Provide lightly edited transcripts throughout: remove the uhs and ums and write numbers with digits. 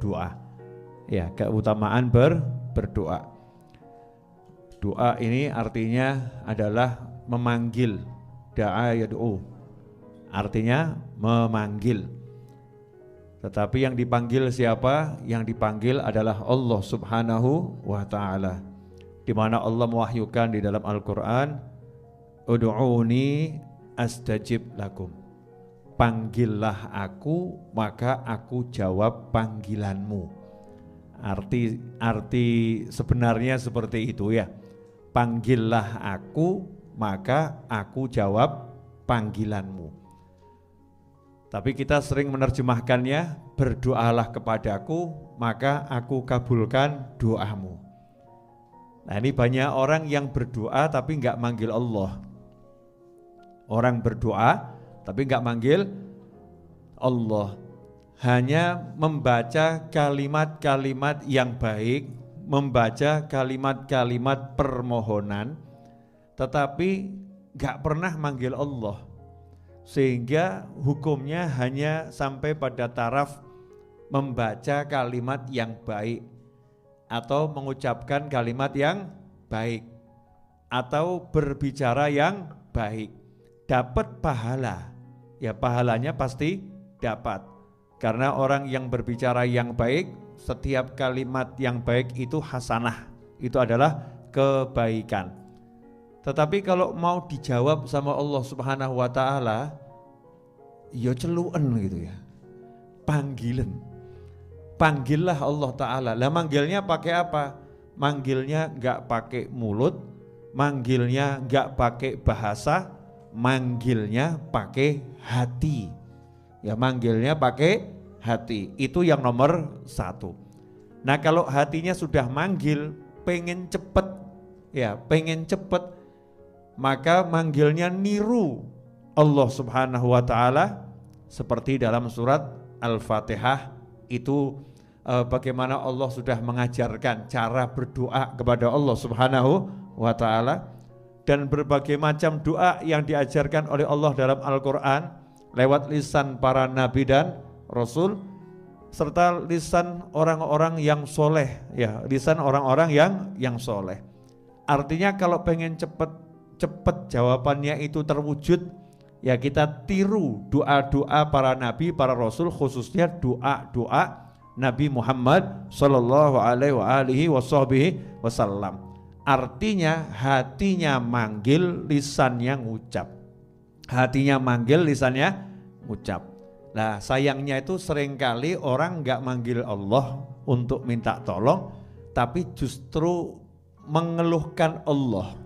berdoa. Ya, keutamaan berdoa. Doa ini artinya adalah memanggil, da'a yad'u, artinya memanggil. Tetapi yang dipanggil siapa? Yang dipanggil adalah Allah Subhanahu wa ta'ala, di mana Allah mewahyukan di dalam Al-Quran, ud'uni astajib lakum, panggillah aku maka aku jawab panggilanmu. Arti sebenarnya seperti itu ya. Panggillah aku maka aku jawab panggilanmu. Tapi kita sering menerjemahkannya, berdoalah kepadaku maka aku kabulkan doamu. Nah, ini banyak orang yang berdoa tapi enggak manggil Allah. Orang berdoa tapi enggak manggil Allah. Hanya membaca kalimat-kalimat yang baik, membaca kalimat-kalimat permohonan, tetapi gak pernah manggil Allah, sehingga hukumnya hanya sampai pada taraf membaca kalimat yang baik atau mengucapkan kalimat yang baik atau berbicara yang baik, dapat pahala. Ya, pahalanya pasti dapat, karena orang yang berbicara yang baik, setiap kalimat yang baik itu hasanah, itu adalah kebaikan. Tetapi kalau mau dijawab sama Allah Subhanahu wa ta'ala, ya celuen gitu ya, panggilan. Panggillah Allah Ta'ala. Lah manggilnya pakai apa? Manggilnya enggak pakai mulut, manggilnya enggak pakai bahasa, manggilnya pakai hati. Ya, manggilnya pakai hati, itu yang nomor satu. Nah, kalau hatinya sudah manggil, pengen cepet, ya pengen cepet, maka manggilnya niru Allah Subhanahu wa ta'ala, seperti dalam surat Al-Fatihah itu bagaimana Allah sudah mengajarkan cara berdoa kepada Allah Subhanahu wa ta'ala, dan berbagai macam doa yang diajarkan oleh Allah dalam Al-Quran lewat lisan para nabi dan Rasul, serta lisan orang-orang yang soleh, ya lisan orang-orang yang soleh. Artinya kalau pengen cepet jawabannya itu terwujud, ya kita tiru doa-doa para nabi, para rasul, khususnya doa-doa Nabi Muhammad sallallahu alaihi wasallam. Artinya hatinya manggil, lisannya ngucap. Hatinya manggil, lisannya ngucap. Nah, sayangnya itu seringkali orang enggak manggil Allah untuk minta tolong, tapi justru mengeluhkan Allah.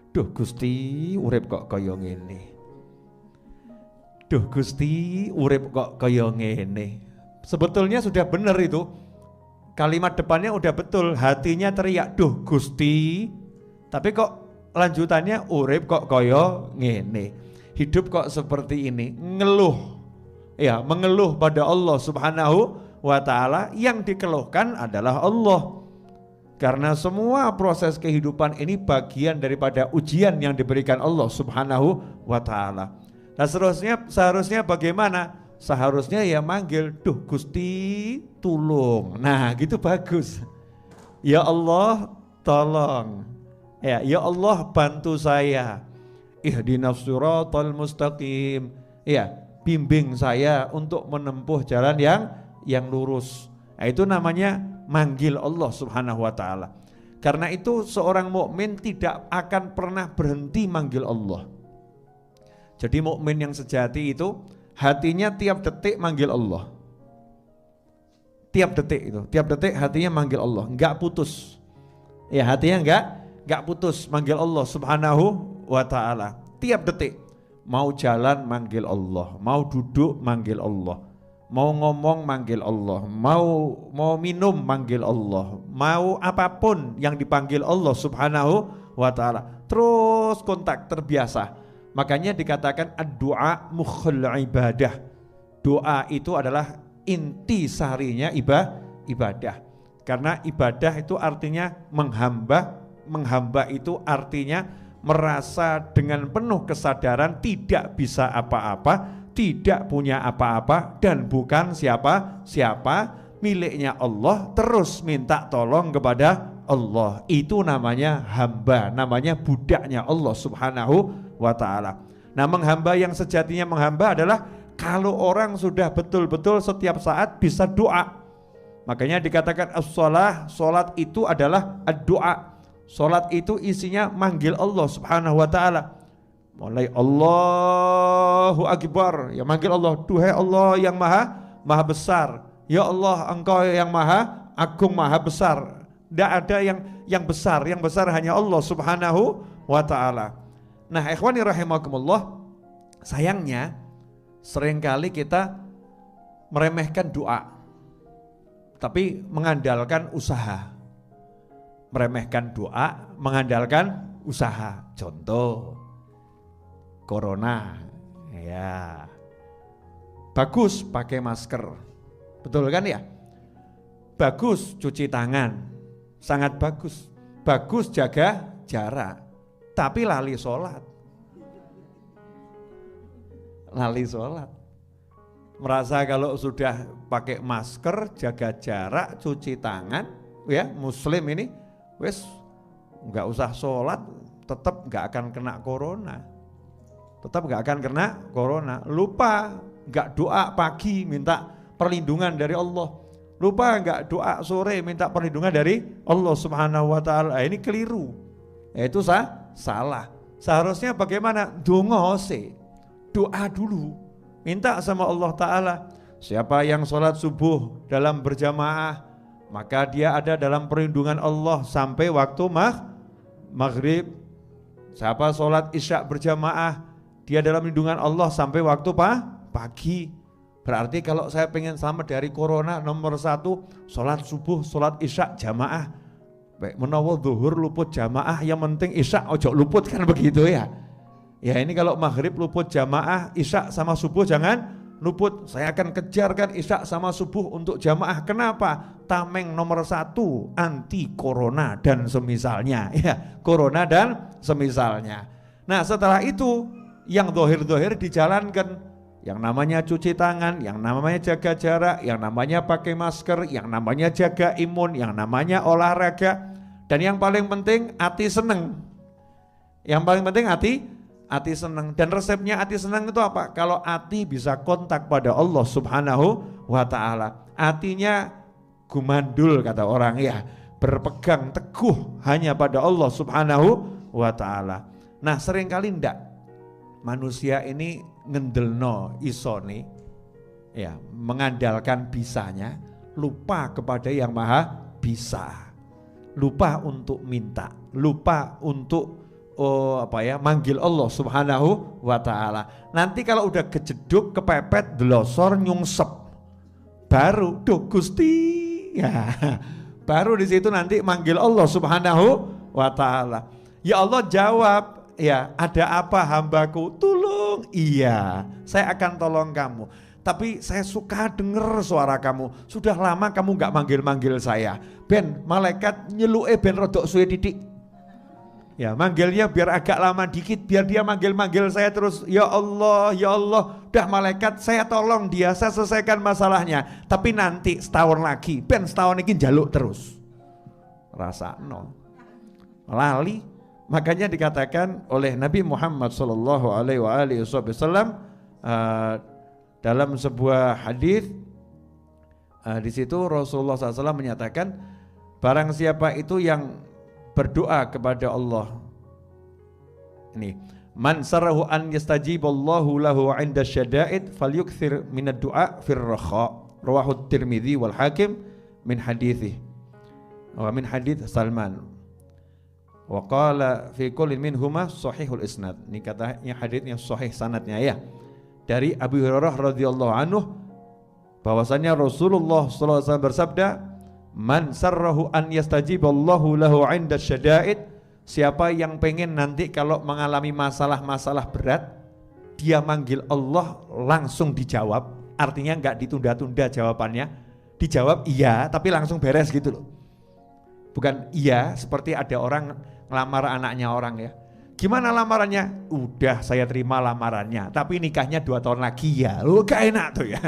Duh Gusti, urip kok kaya ngene. Duh Gusti, urip kok kaya ngene. Sebetulnya sudah benar itu. Kalimat depannya udah betul, hatinya teriak, duh Gusti. Tapi kok lanjutannya urip kok kaya ngene. Hidup kok seperti ini, ngeluh. Ya, mengeluh pada Allah Subhanahu wa ta'ala. Yang dikeluhkan adalah Allah, karena semua proses kehidupan ini bagian daripada ujian yang diberikan Allah Subhanahu wa ta'ala. Nah, seharusnya bagaimana? Seharusnya ya manggil, duh Gusti tulung. Nah, gitu bagus. Ya Allah tolong. Ya Allah bantu saya. Ihdinas siratal mustaqim. Ya, bimbing saya untuk menempuh jalan yang lurus. Nah, itu namanya manggil Allah Subhanahu wa ta'ala. Karena itu seorang mukmin tidak akan pernah berhenti manggil Allah. Jadi mukmin yang sejati itu hatinya tiap detik manggil Allah. Tiap detik hatinya manggil Allah, enggak putus. Ya, hatinya enggak putus manggil Allah Subhanahu wa ta'ala. Tiap detik. Mau jalan manggil Allah, mau duduk manggil Allah, mau ngomong manggil Allah, mau minum manggil Allah, mau apapun yang dipanggil Allah Subhanahu wa ta'ala, terus kontak, terbiasa. Makanya dikatakan ad-du'a mukhul ibadah. Doa itu adalah inti sarinya ibadah. Karena ibadah itu artinya menghamba itu artinya merasa dengan penuh kesadaran tidak bisa apa-apa, tidak punya apa-apa dan bukan siapa-siapa, miliknya Allah, terus minta tolong kepada Allah. Itu namanya hamba, namanya budaknya Allah subhanahu wa ta'ala. Nah, menghamba yang sejatinya menghamba adalah kalau orang sudah betul-betul setiap saat bisa doa. Makanya dikatakan as-shalah, salat itu adalah ad-doa. Salat itu isinya manggil Allah subhanahu wa ta'ala. Mulai Allahu Akbar, ya manggil Allah, duhai Allah yang maha besar, ya Allah engkau yang maha agung, maha besar. Tidak ada yang besar, yang besar hanya Allah subhanahu wa ta'ala. Nah ikhwani rahimakumullah, sayangnya seringkali kita meremehkan doa, tapi mengandalkan usaha. Meremehkan doa, mengandalkan usaha. Contoh Corona, ya bagus pakai masker, betul kan ya? Bagus cuci tangan, sangat bagus. Bagus jaga jarak, tapi lali sholat. Lali sholat. Merasa kalau sudah pakai masker, jaga jarak, cuci tangan, ya muslim ini, wes nggak usah sholat, tetap nggak akan kena corona. Tetap gak akan kena corona. Lupa gak doa pagi minta perlindungan dari Allah. Lupa gak doa sore minta perlindungan dari Allah subhanahu wa ta'ala. Ini keliru. Itu salah. Seharusnya bagaimana? Doa dulu. Minta sama Allah ta'ala. Siapa yang sholat subuh dalam berjamaah, maka dia ada dalam perlindungan Allah sampai waktu maghrib. Siapa sholat isya berjamaah, dia dalam lindungan Allah sampai waktu pagi. Berarti kalau saya pengen selamat dari corona, nomor 1 sholat subuh, sholat isya jamaah. Baik menawa zuhur luput jamaah, yang penting isya ojo luput, kan begitu ya. Ya ini kalau maghrib luput jamaah, isya sama subuh jangan luput. Saya akan kejarkan isya sama subuh untuk jamaah. Kenapa? Tameng nomor 1 anti corona dan semisalnya. Ya, corona dan semisalnya. Nah setelah itu yang dohir-dohir dijalankan, yang namanya cuci tangan, yang namanya jaga jarak, yang namanya pakai masker, yang namanya jaga imun, yang namanya olahraga, dan yang paling penting hati seneng. Yang paling penting hati seneng. Dan resepnya hati seneng itu apa? Kalau hati bisa kontak pada Allah subhanahu wa ta'ala, hatinya gumandul kata orang ya, berpegang teguh hanya pada Allah subhanahu wa ta'ala. Nah seringkali ndak manusia ini ngendelno isone, ya mengandalkan bisanya, lupa kepada yang maha bisa, lupa untuk minta, lupa untuk manggil Allah subhanahu wa ta'ala. Nanti kalau udah kejeduk, kepepet, delosor, nyungsep, baru duh Gusti, ya baru di situ nanti manggil Allah subhanahu wa ta'ala. Ya Allah jawab, ya ada apa hambaku, tolong. Iya saya akan tolong kamu, tapi saya suka dengar suara kamu. Sudah lama kamu gak manggil-manggil saya. Ben malaikat nyeluke ben rodok suwe titik. Ya manggilnya biar agak lama dikit, biar dia manggil-manggil saya terus. Ya Allah, ya Allah, udah malaikat saya tolong dia, saya selesaikan masalahnya. Tapi nanti setahun lagi, ben setahun ini jaluk terus. Rasa no lali. Makanya dikatakan oleh Nabi Muhammad SAW dalam sebuah hadis, di situ Rasulullah SAW menyatakan, barang siapa itu yang berdoa kepada Allah, ini man sarahu an yastajiballahu lahu 'inda syada'id falyukthir minad du'a fir rakha, rawahu Tirmidzi wal Hakim min hadithi wa min hadits Salman. Wa qala fi kullin minhuma sahihul isnad. Ini katanya haditsnya sahih sanadnya ya. Dari Abu Hurairah radhiyallahu anhu bahwasanya Rasulullah sallallahu alaihi wasallam bersabda, "Man sarrahu an yastajiballahu lahu 'inda syada'id." Siapa yang pengen nanti kalau mengalami masalah-masalah berat, dia manggil Allah langsung dijawab. Artinya enggak ditunda-tunda jawabannya. Dijawab iya, tapi langsung beres gitu loh. Bukan iya seperti ada orang ngelamar anaknya orang ya. Gimana lamarannya? Udah saya terima lamarannya, tapi nikahnya 2 tahun lagi ya. Gak enak tuh ya.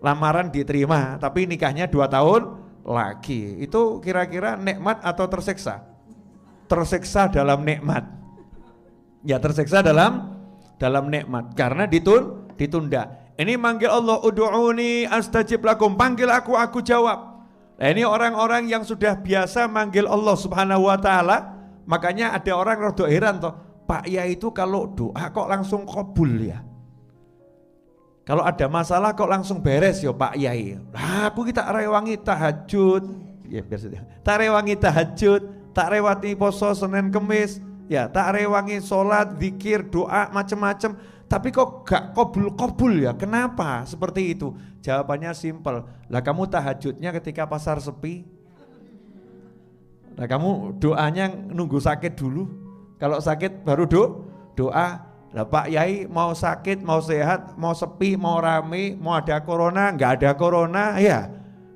lamaran diterima, tapi nikahnya 2 tahun lagi. Itu kira-kira nikmat atau tersiksa? Tersiksa dalam nikmat. Ya, tersiksa dalam nikmat karena ditunda. Ini manggil Allah, ud'uni astajib lakum, panggil aku jawab. Nah, ini orang-orang yang sudah biasa manggil Allah Subhanahu wa taala, makanya ada orang rada heran toh, Pak Yai itu kalau doa kok langsung kabul ya. Kalau ada masalah kok langsung beres ya Pak Yai. Nah, aku kita rewangi tahajud. Ya biasa. Tak rewangi tahajud, tak rewati poso Senin Kemis, ya tak rewangi sholat, zikir, doa macam-macam. Tapi kok gak kabul ya? Kenapa seperti itu? Jawabannya simpel. Lah kamu tahajudnya ketika pasar sepi. Lah kamu doanya nunggu sakit dulu. Kalau sakit baru doa. Lah Pak Yai mau sakit, mau sehat, mau sepi, mau rame, mau ada corona, enggak ada corona, ya.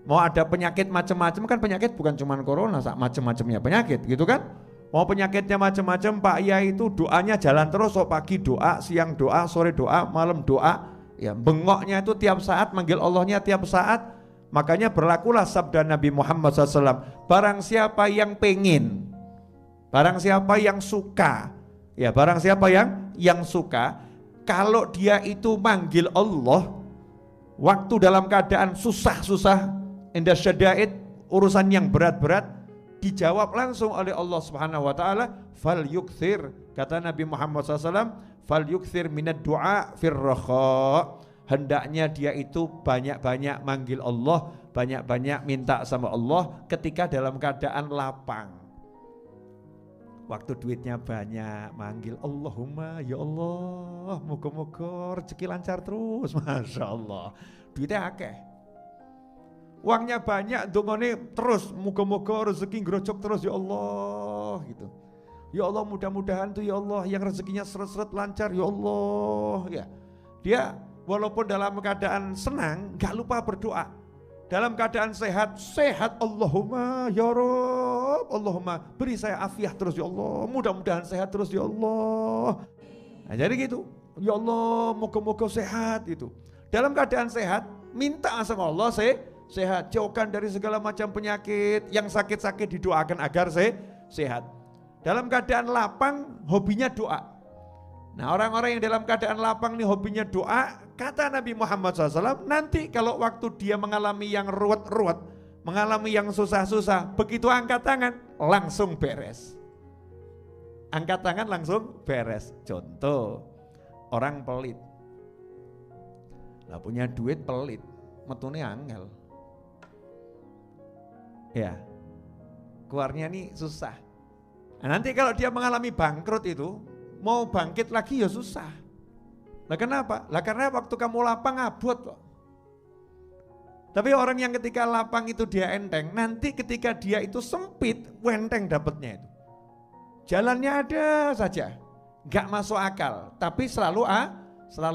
Mau ada penyakit macam-macam, kan penyakit bukan cuma corona, macam-macamnya penyakit gitu kan. Mau penyakitnya macam-macam, Pak Yai itu doanya jalan terus, so pagi doa, siang doa, sore doa, malam doa. Ya, bengoknya itu tiap saat, manggil Allahnya tiap saat. Makanya berlakulah sabda Nabi Muhammad SAW, barang siapa yang pengen, barang siapa yang suka, ya barang siapa yang suka, kalau dia itu manggil Allah, waktu dalam keadaan susah-susah, indah syada'id, urusan yang berat-berat, dijawab langsung oleh Allah Subhanahu wa taala, fal yukthir, kata Nabi Muhammad SAW, fal yukthir minad du'a firrakha. Hendaknya dia itu banyak-banyak manggil Allah, banyak-banyak minta sama Allah ketika dalam keadaan lapang. Waktu duitnya banyak, manggil Allahumma ya Allah, moga-moga rezeki lancar terus, Masya Allah. Duitnya akeh, uangnya banyak, dongone terus, moga-moga rezeki ngerocok terus ya Allah gitu. Ya Allah, mudah-mudahan tuh ya Allah yang rezekinya seret-seret lancar ya Allah ya. Dia walaupun dalam keadaan senang gak lupa berdoa. Dalam keadaan sehat, Allahumma ya Rabb, Allahumma beri saya afiah terus ya Allah, mudah-mudahan sehat terus ya Allah. Nah, jadi gitu, ya Allah moga-moga sehat itu. Dalam keadaan sehat, minta sama Allah sehat, jauhkan dari segala macam penyakit, yang sakit-sakit didoakan agar sehat. Dalam keadaan lapang, hobinya doa. Nah, orang-orang yang dalam keadaan lapang nih hobinya doa, kata Nabi Muhammad SAW, nanti kalau waktu dia mengalami yang ruwet-ruwet, mengalami yang susah-susah, begitu angkat tangan, langsung beres. Angkat tangan langsung beres. Contoh, orang pelit. Lah punya duit pelit, metune angel. Ya, keluarnya nih susah. Nah, nanti kalau dia mengalami bangkrut itu, mau bangkit lagi ya susah. Lah kenapa? Lah karena waktu kamu lapang abot kok. Tapi orang yang ketika lapang itu dia enteng, nanti ketika dia itu sempit, enteng dapatnya itu. Jalannya ada saja, gak masuk akal, tapi selalu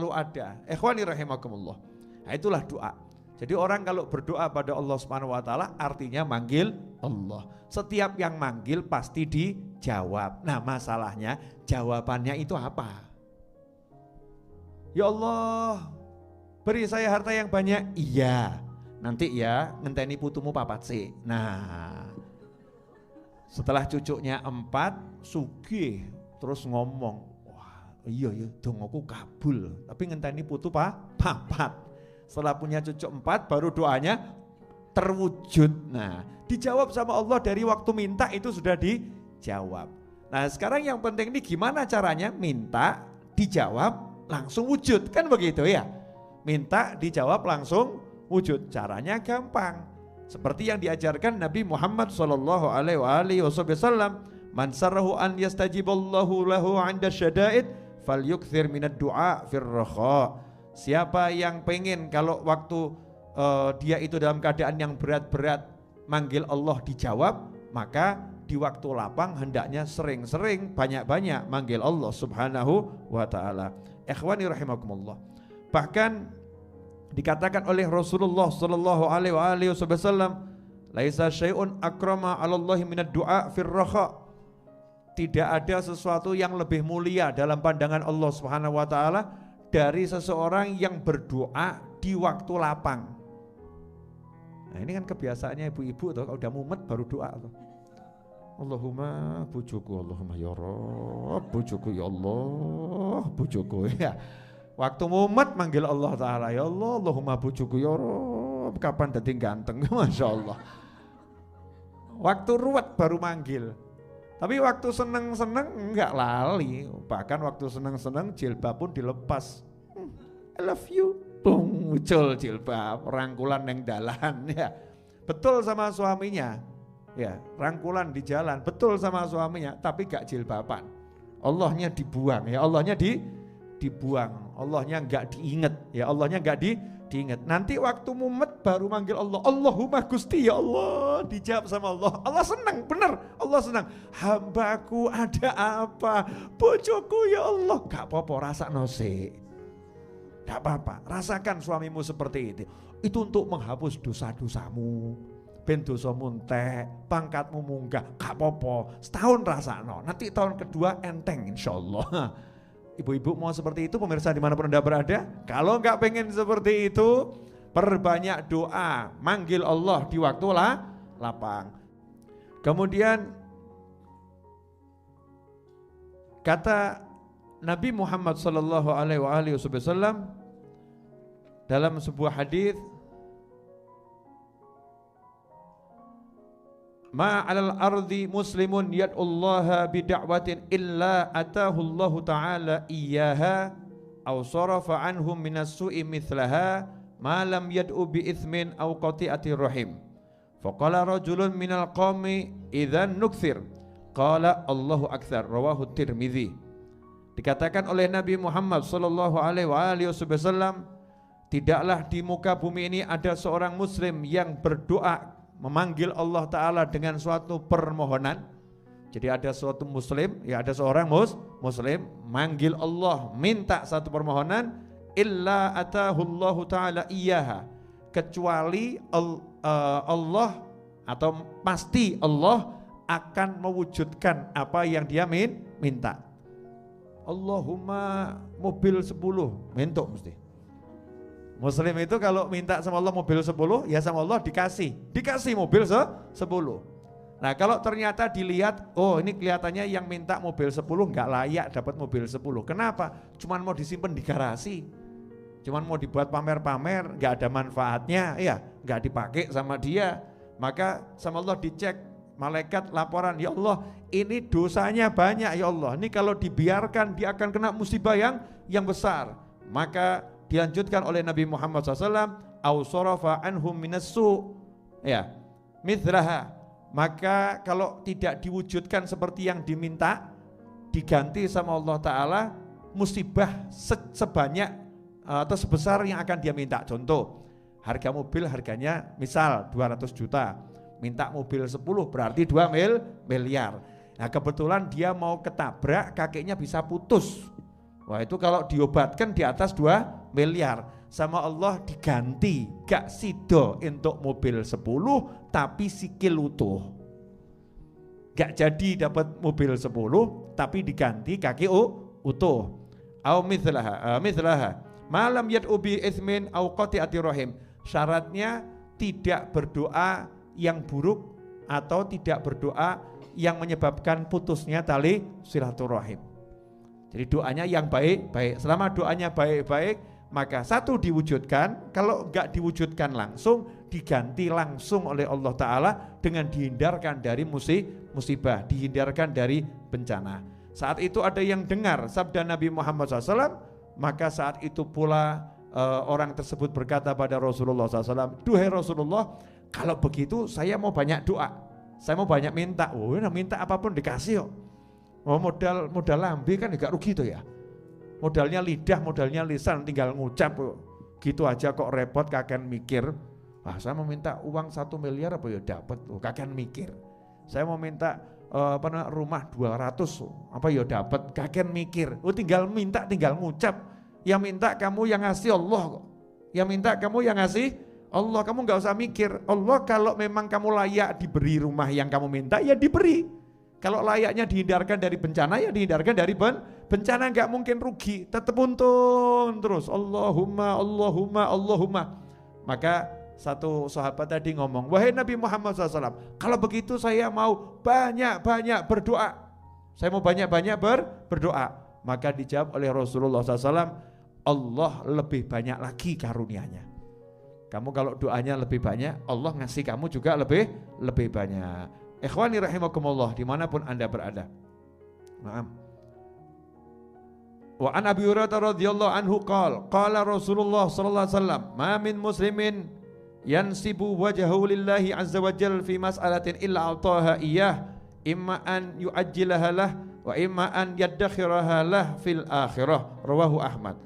ada. Ikhwani rahimakumullah. Nah, itulah doa. Jadi orang kalau berdoa pada Allah Subhanahu wa taala artinya manggil Allah. Setiap yang manggil pasti dijawab. Nah, masalahnya jawabannya itu apa? Ya Allah, beri saya harta yang banyak. Iya. Nanti ya ngenteni putumu papat sih. Nah, setelah cucunya 4 sugih terus ngomong, wah iya dongoku kabul, tapi ngenteni putu papat. Setelah punya cucu 4 baru doanya terwujud. Nah, dijawab sama Allah dari waktu minta itu sudah dijawab. Nah, sekarang yang penting ini gimana caranya minta dijawab langsung wujud, kan begitu ya. Minta dijawab langsung wujud, caranya gampang. Seperti yang diajarkan Nabi Muhammad SAW, man sarrahu an yastajiballahu lahu 'inda syada'id falyukthir minad du'a firrakha. Siapa yang pengen kalau waktu dia itu dalam keadaan yang berat-berat manggil Allah dijawab, maka di waktu lapang hendaknya sering-sering banyak-banyak manggil Allah Subhanahu wa taala. Ikhwani rahimakumullah. Bahkan dikatakan oleh Rasulullah sallallahu alaihi wasallam, laisa syai'un akrama 'ala Allah minad du'a firrakha. Tidak ada sesuatu yang lebih mulia dalam pandangan Allah Subhanahu wa taala dari seseorang yang berdoa di waktu lapang. Nah ini kan kebiasaannya ibu-ibu tuh, kalau udah mumet baru doa tuh. Allahumma bojoku, Allahumma ya Rabb, bojoku ya Allah, bojoku ya. Waktu mumet manggil Allah Ta'ala, ya Allah, Allahumma bojoku ya Rabb, kapan dadi ganteng, Masya Allah. Waktu ruwet baru manggil. Tapi waktu seneng-seneng enggak lali. Bahkan waktu seneng-seneng jilbab pun dilepas. I love you. Bung, muncul jilbab, rangkulan yang dalan ya. Betul sama suaminya. Ya, rangkulan di jalan, betul sama suaminya, tapi gak jilbaban. Allahnya dibuang, ya Allahnya dibuang, Allahnya gak diinget, ya Allahnya gak diinget. Nanti waktu mumet baru manggil Allah, Allahumma Gusti ya Allah, dijawab sama Allah. Allah senang, bener, Allah senang. Hambaku ada apa? Bojoku ya Allah, gak apa-apa, rasa nose. Gak apa-apa, rasakan suamimu seperti itu. Itu untuk menghapus dosa-dosamu. Ben dosamu entek, pangkatmu munggah, gak apa-apa, setahun rasakno, nanti tahun kedua enteng insyaallah. Ibu-ibu mau seperti itu pemirsa dimanapun Anda berada? Kalau gak pengen seperti itu, perbanyak doa, manggil Allah di waktu lapang. Kemudian kata Nabi Muhammad sallallahu alaihi wasallam dalam sebuah hadis, ma 'alal ardi muslimun yad'ullaha bida'watin illa atahu Allahu ta'ala iyyaha aw sarafa anhum minas su'i mithlaha ma lam yad'u bi itsmin aw qati'ati rahim. Faqala rajulun minal qaumi idzan nukthir qala Allahu aktsar, rawahu Tirmidzi. Dikatakan oleh Nabi Muhammad sallallahu alaihi wasallam, tidaklah di muka bumi ini ada seorang muslim yang berdoa memanggil Allah Ta'ala dengan suatu permohonan. Jadi ada suatu muslim, ya ada seorang muslim manggil Allah, minta satu permohonan, illa atahullahu ta'ala iyyaha, kecuali Allah atau pasti Allah akan mewujudkan apa yang dia minta. Allahumma mobil 10, mentok mesti. Muslim itu kalau minta sama Allah mobil 10, ya sama Allah dikasih mobil 10. Nah kalau ternyata dilihat, oh ini kelihatannya yang minta mobil 10 nggak layak dapat mobil 10. Kenapa? Cuman mau disimpan di garasi, cuman mau dibuat pamer-pamer, nggak ada manfaatnya, ya nggak dipakai sama dia. Maka sama Allah dicek, malaikat laporan, ya Allah ini dosanya banyak ya Allah, ini kalau dibiarkan dia akan kena musibah yang besar. Maka dilanjutkan oleh Nabi Muhammad SAW, au sarafa anhum minassu, ya mithlaha, maka kalau tidak diwujudkan seperti yang diminta, diganti sama Allah Ta'ala musibah sebanyak atau sebesar yang akan dia minta. Contoh, harga mobil harganya misal 200 juta, minta mobil 10 berarti 2 miliar. Nah kebetulan dia mau ketabrak, kakinya bisa putus. Wah itu kalau diobatkan di atas 2 miliar, sama Allah diganti, gak sido untuk mobil 10 tapi sikil utuh. Gak jadi dapat mobil 10 tapi diganti kaki utuh. Au mithlaha malam yad'u bi itsmin au qati'ati rahim. Syaratnya tidak berdoa yang buruk atau tidak berdoa yang menyebabkan putusnya tali silaturahim. Jadi doanya yang baik-baik. Selama doanya baik-baik, maka satu diwujudkan. Kalau enggak diwujudkan langsung, diganti langsung oleh Allah Ta'ala dengan dihindarkan dari musibah, dihindarkan dari bencana. Saat itu ada yang dengar sabda Nabi Muhammad SAW, maka saat itu pula orang tersebut berkata pada Rasulullah SAW, duhai Rasulullah, kalau begitu saya mau banyak doa, saya mau banyak minta. Oh, minta apapun dikasih kok. Oh, modal lambe kan enggak rugi tuh ya. Modalnya lidah, modalnya lisan, tinggal ngucap gitu aja kok repot, kakean mikir. Wah, saya mau minta uang 1 miliar apa ya dapat, kakean mikir. Saya mau minta rumah 200 apa ya dapat, kakean mikir. Tinggal minta, tinggal ngucap. Yang minta kamu, yang ngasih Allah kok. Yang minta kamu, yang ngasih Allah. Kamu enggak usah mikir. Allah kalau memang kamu layak diberi rumah yang kamu minta, ya diberi. Kalau layaknya dihindarkan dari bencana, ya dihindarkan dari bencana, enggak mungkin rugi, tetap untung terus. Allahumma, Allahumma, Allahumma. Maka satu sahabat tadi ngomong, wahai Nabi Muhammad SAW, kalau begitu saya mau banyak-banyak berdoa. Saya mau banyak-banyak berdoa. Maka dijawab oleh Rasulullah SAW, Allah lebih banyak lagi karunia-Nya. Kamu kalau doanya lebih banyak, Allah ngasih kamu juga lebih banyak. Ikhwani rahimakumullah, dimanapun Anda berada. Maaf. Wa an Abi Hurairah radhiyallahu anhu qala Rasulullah sallallahu alaihi wasallam, ma min muslimin yansibu wajhahu lillahi azza wa jalla fi mas'alatin illa ataha iyyah, imma an yu'ajjilaha lah wa imma an yaddakhiraha lah fil akhirah. Rawahu Ahmad.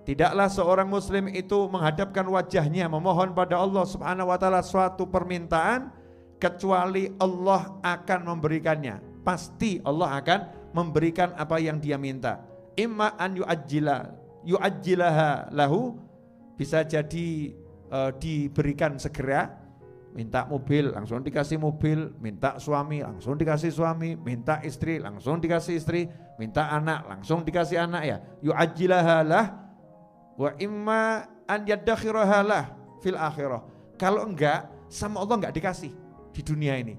Tidaklah seorang muslim itu menghadapkan wajahnya memohon pada Allah Subhanahu wa taala suatu permintaan kecuali Allah akan memberikannya. Pasti Allah akan memberikan apa yang dia minta. Imma an yu'ajjilaha lahu, bisa jadi diberikan segera. Minta mobil langsung dikasih mobil, minta suami langsung dikasih suami, minta istri langsung dikasih istri, minta anak langsung dikasih anak ya. Yu'ajjilaha lah wa imma an yaddakhiraha lah fil akhirah. Kalau enggak, sama Allah enggak dikasih di dunia ini,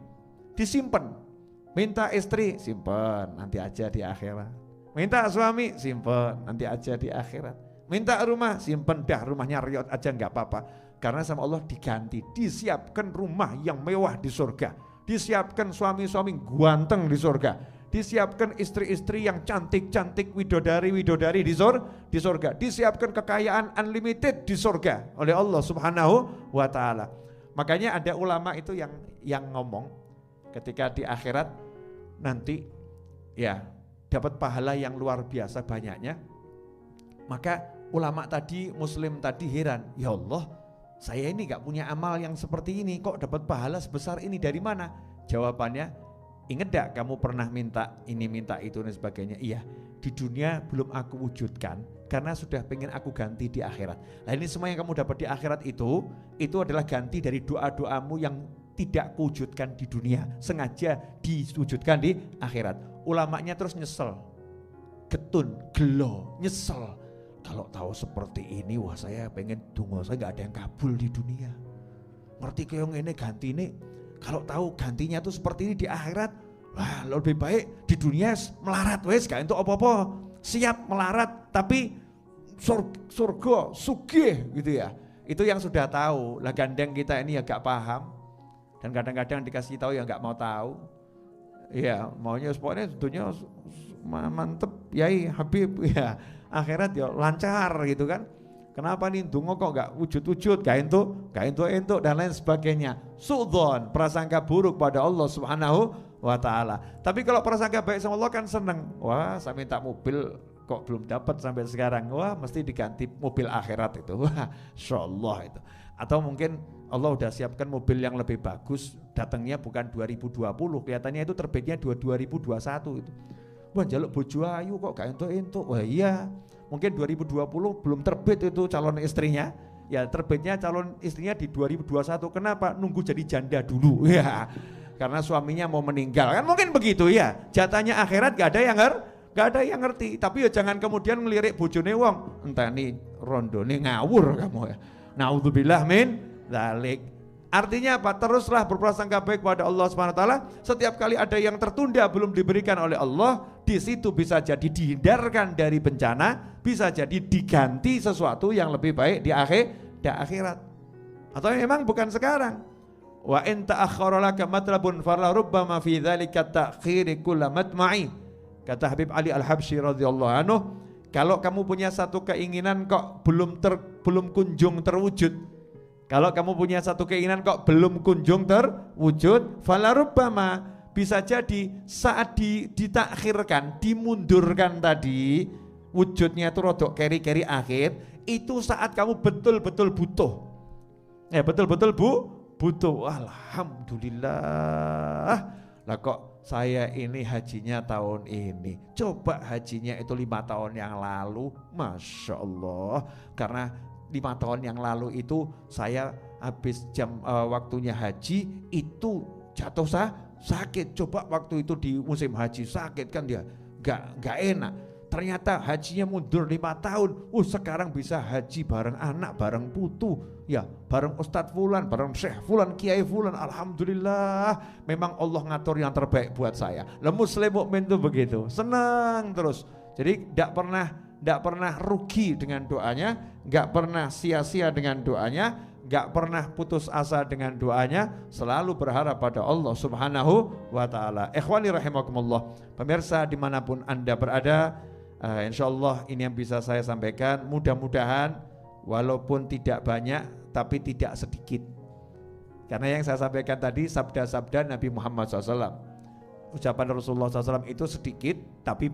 disimpan. Minta istri, simpan nanti aja di akhirat. Minta suami, simpen nanti aja di akhirat. Minta rumah, simpen dah, rumahnya riot aja nggak apa-apa. Karena sama Allah diganti, disiapkan rumah yang mewah di surga, disiapkan suami-suami ganteng di surga, disiapkan istri-istri yang cantik-cantik, widodari-widodari di surga, disiapkan kekayaan unlimited di surga oleh Allah Subhanahu wa taala. Makanya ada ulama itu yang ngomong ketika di akhirat nanti ya dapat pahala yang luar biasa banyaknya. Maka ulama tadi, muslim tadi heran, ya Allah, saya ini gak punya amal yang seperti ini, kok dapat pahala sebesar ini, dari mana? Jawabannya, ingat gak kamu pernah minta ini, minta itu dan sebagainya? Iya, di dunia belum aku wujudkan karena sudah pengen aku ganti di akhirat. Nah ini semua yang kamu dapat di akhirat itu adalah ganti dari doa-doamu yang tidak kuwujudkan di dunia, sengaja diwujudkan di akhirat. Ulamanya terus nyesel, getun, gelo, nyesel. Kalau tahu seperti ini, wah saya pengen dungo, saya gak ada yang kabul di dunia. Ngerti kayak ini ganti ini, kalau tahu gantinya tuh seperti ini di akhirat, wah lebih baik di dunia melarat wes, gak untuk apa-apa, siap melarat tapi surga, sugih gitu ya. Itu yang sudah tahu. Lah gandeng kita ini ya gak paham. Dan kadang-kadang dikasih tahu ya nggak mau tahu. Iya, maunya pokoknya tentunya mantep, yai Habib ya. Akhirat ya lancar gitu kan. Kenapa nih dungo kok nggak wujud-wujud, gak entuk dan lain sebagainya. Sudzon, prasangka buruk pada Allah Subhanahu wa taala. Tapi kalau prasangka baik sama Allah kan seneng. Wah, saya minta mobil kok belum dapat sampai sekarang. Wah, mesti diganti mobil akhirat itu. Wah, insyaallah itu. Atau mungkin Allah udah siapkan mobil yang lebih bagus, datangnya bukan 2020, kelihatannya itu terbitnya 2021 itu. Wah, jaluk bojo ayu kok gak entuk-entuk. Wah iya, mungkin 2020 belum terbit itu calon istrinya. Ya terbitnya calon istrinya di 2021. Kenapa? Nunggu jadi janda dulu. Ya, karena suaminya mau meninggal. Kan mungkin begitu ya. Jatahnya akhirat gak ada yang ngerti. Tapi ya jangan kemudian ngelirik bojone wong. Entah nih rondone ngawur kamu ya. Naudzubillah min dzalik. Artinya apa? Teruslah berprasangka baik kepada Allah Subhanahu wa taala. Setiap kali ada yang tertunda belum diberikan oleh Allah, di situ bisa jadi dihindarkan dari bencana, bisa jadi diganti sesuatu yang lebih baik di akhirat. Atau memang bukan sekarang. Wa in ta'akhkhara laka matlabun farla rubbama fi dzalika ta'khiri kullu matma'i. Kata Habib Ali Al-Habsyi radhiyallahu anhu, kalau kamu punya satu keinginan kok belum kunjung terwujud. Kalau kamu punya satu keinginan kok belum kunjung terwujud, fala rubbama, bisa jadi saat ditakhirkan, dimundurkan tadi, wujudnya itu rodok keri-keri akhir, itu saat kamu betul-betul butuh. Ya betul-betul butuh. Alhamdulillah. Lah kok saya ini hajinya tahun ini, coba hajinya itu 5 tahun yang lalu, Masya Allah. Karena 5 tahun yang lalu itu saya habis waktunya haji itu jatuh sakit. Coba waktu itu di musim haji sakit kan dia, gak enak. ternyata hajinya mundur 5 tahun. Sekarang bisa haji bareng anak, bareng putu, ya, bareng Ustadz Fulan, bareng Syekh Fulan, Kiai Fulan. Alhamdulillah, memang Allah ngatur yang terbaik buat saya. Muslim mukmin tuh begitu, senang terus. Jadi tidak pernah rugi dengan doanya, nggak pernah sia-sia dengan doanya, nggak pernah putus asa dengan doanya, selalu berharap pada Allah Subhanahu wa ta'ala. Ikhwani rahimakumullah, pemirsa dimanapun Anda berada, insyaallah ini yang bisa saya sampaikan. Mudah-mudahan walaupun tidak banyak tapi tidak sedikit, karena yang saya sampaikan tadi sabda-sabda Nabi Muhammad SAW, ucapan Rasulullah SAW itu sedikit tapi